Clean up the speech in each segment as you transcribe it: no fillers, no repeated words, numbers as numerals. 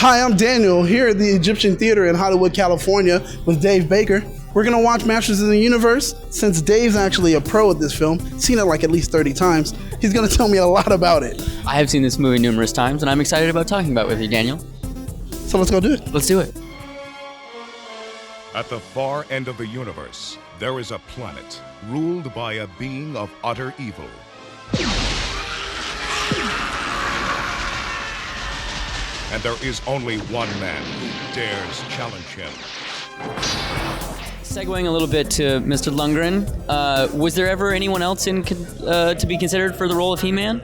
Hi, I'm Daniel, here at the Egyptian Theater in Hollywood, California with Dave Baker. We're gonna watch Masters of the Universe. Since Dave's actually a pro at this film, seen it like at least 30 times, he's gonna tell me a lot about it. I have seen this movie numerous times, and I'm excited about talking about it with you, Daniel. So let's go do it. Let's do it. At the far end of the universe, there is a planet ruled by a being of utter evil. And there is only one man who dares challenge him. Segueing a little bit to Mr. Lundgren, was there ever anyone else to be considered for the role of He-Man?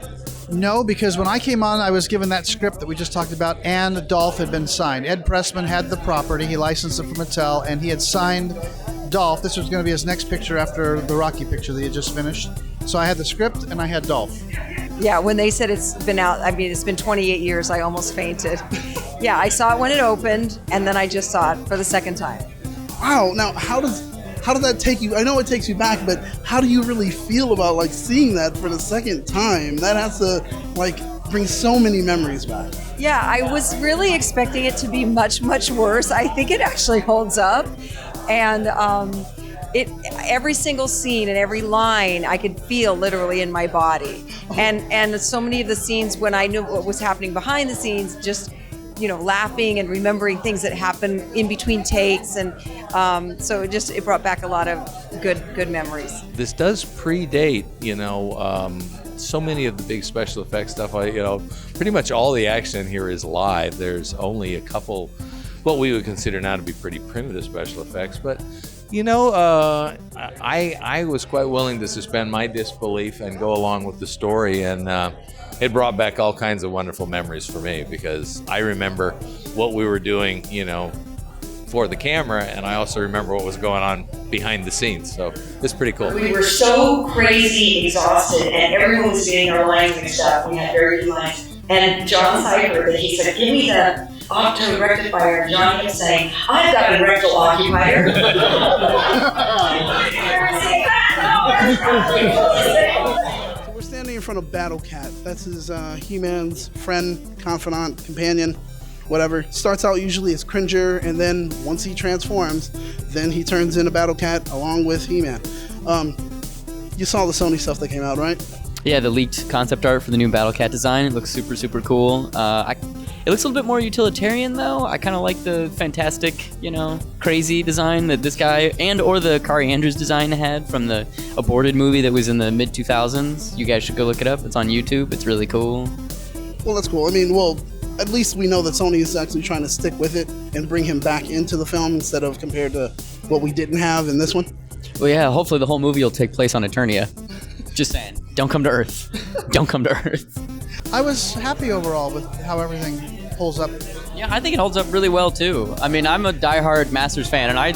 No, because when I came on, I was given that script that we just talked about, and Dolph had been signed. Ed Pressman had the property. He licensed it from Mattel, and he had signed Dolph. This was going to be his next picture after the Rocky picture that he had just finished. So I had the script, and I had Dolph. Yeah, when they said it's been out, I mean, it's been 28 years, I almost fainted. Yeah, I saw it when it opened, and then I just saw it for the second time. Wow, now how does that take you? I know it takes you back, but how do you really feel about like seeing that for the second time? That has to like bring so many memories back. Yeah, I was really expecting it to be much, much worse. I think it actually holds up, and every single scene and every line I could feel literally in my body. And so many of the scenes when I knew what was happening behind the scenes, just laughing and remembering things that happened in between takes, and so it brought back a lot of good memories. This does predate, so many of the big special effects stuff. Pretty much all the action here is live. There's only a couple, what we would consider now to be pretty primitive special effects, but I was quite willing to suspend my disbelief and go along with the story, and it brought back all kinds of wonderful memories for me, because I remember what we were doing, for the camera, and I also remember what was going on behind the scenes, so it's pretty cool. We were so crazy exhausted, and everyone was getting their lines mixed up. We had very few lines, and John Cypher, he said, "Give me the octave rectifier," and John kept saying, "I've got a rectal occupier." So we're standing in front of Battle Cat. That's his He-Man's friend, confidant, companion, whatever. Starts out usually as Cringer, and then once he transforms, then he turns into Battle Cat along with He-Man. You saw the Sony stuff that came out, right? Yeah, the leaked concept art for the new Battle Cat design. It looks super, super cool. It looks a little bit more utilitarian, though. I kind of like the fantastic, crazy design that this guy or the Kari Andrews design had from the aborted movie that was in the mid-2000s. You guys should go look it up. It's on YouTube. It's really cool. Well, that's cool. I mean, at least we know that Sony is actually trying to stick with it and bring him back into the film instead of compared to what we didn't have in this one. Well, yeah, hopefully the whole movie will take place on Eternia. Just saying. Don't come to Earth. Don't come to Earth. I was happy overall with how everything holds up. Yeah, I think it holds up really well, too. I mean, I'm a diehard Masters fan, and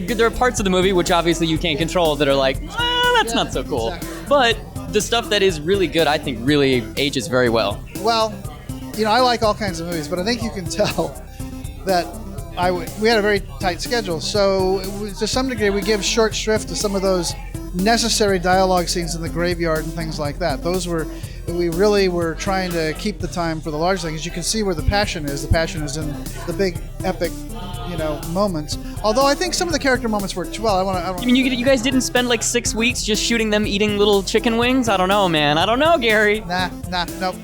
there are parts of the movie which obviously you can't control that are like, that's not so cool. Exactly. But the stuff that is really good, I think, really ages very well. Well, I like all kinds of movies, but I think you can tell that we had a very tight schedule. So to some degree, we give short shrift to some of those necessary dialogue scenes in the graveyard and things like that. We really were trying to keep the time for the large things. You can see where the passion is. The passion is in the big, epic, moments. Although I think some of the character moments worked well. You mean you guys didn't spend like 6 weeks just shooting them eating little chicken wings? I don't know, man. I don't know, Gary. Nope.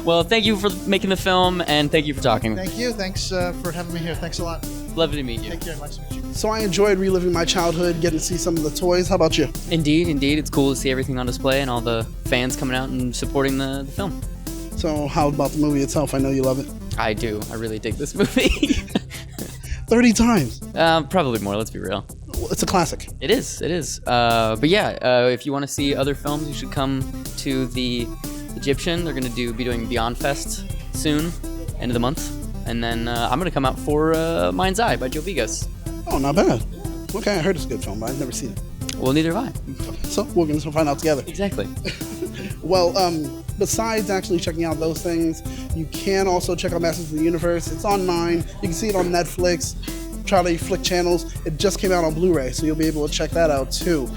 Well, thank you for making the film, and thank you for talking. Thank you. Thanks for having me here. Thanks a lot. Lovely to meet you. Take care. Nice to meet you. So I enjoyed reliving my childhood, getting to see some of the toys. How about you? Indeed. It's cool to see everything on display and all the fans coming out and supporting the film. So how about the movie itself? I know you love it. I do. I really dig this movie. 30 times. Probably more, let's be real. It's a classic. It is. But yeah, if you want to see other films, you should come to the Egyptian. They're going to be doing Beyond Fest soon, end of the month. And then I'm going to come out for Mind's Eye by Joe Vigas. Oh, not bad. Okay, I heard it's a good film, but I've never seen it. Well, neither have I. So we're going to find out together. Exactly. Well, besides actually checking out those things, you can also check out Masters of the Universe. It's on 9. You can see it on Netflix, Charlie Flick channels. It just came out on Blu-ray, so you'll be able to check that out too.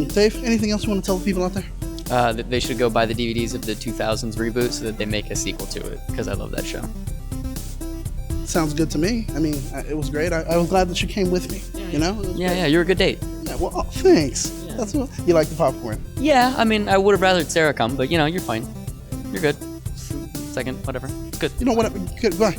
Dave, anything else you want to tell the people out there? That they should go buy the DVDs of the 2000s reboot so that they make a sequel to it, because I love that show. sounds good to me. I mean, it was great. I was glad that you came with me. You know? It was Yeah, great. yeah, you're a good date. Yeah, well, thanks. That's what you like the popcorn. Yeah, I mean, I would have rathered Sarah come, but you know, you're fine. You're good. Second, whatever. It's good. You know what? Good. Bye.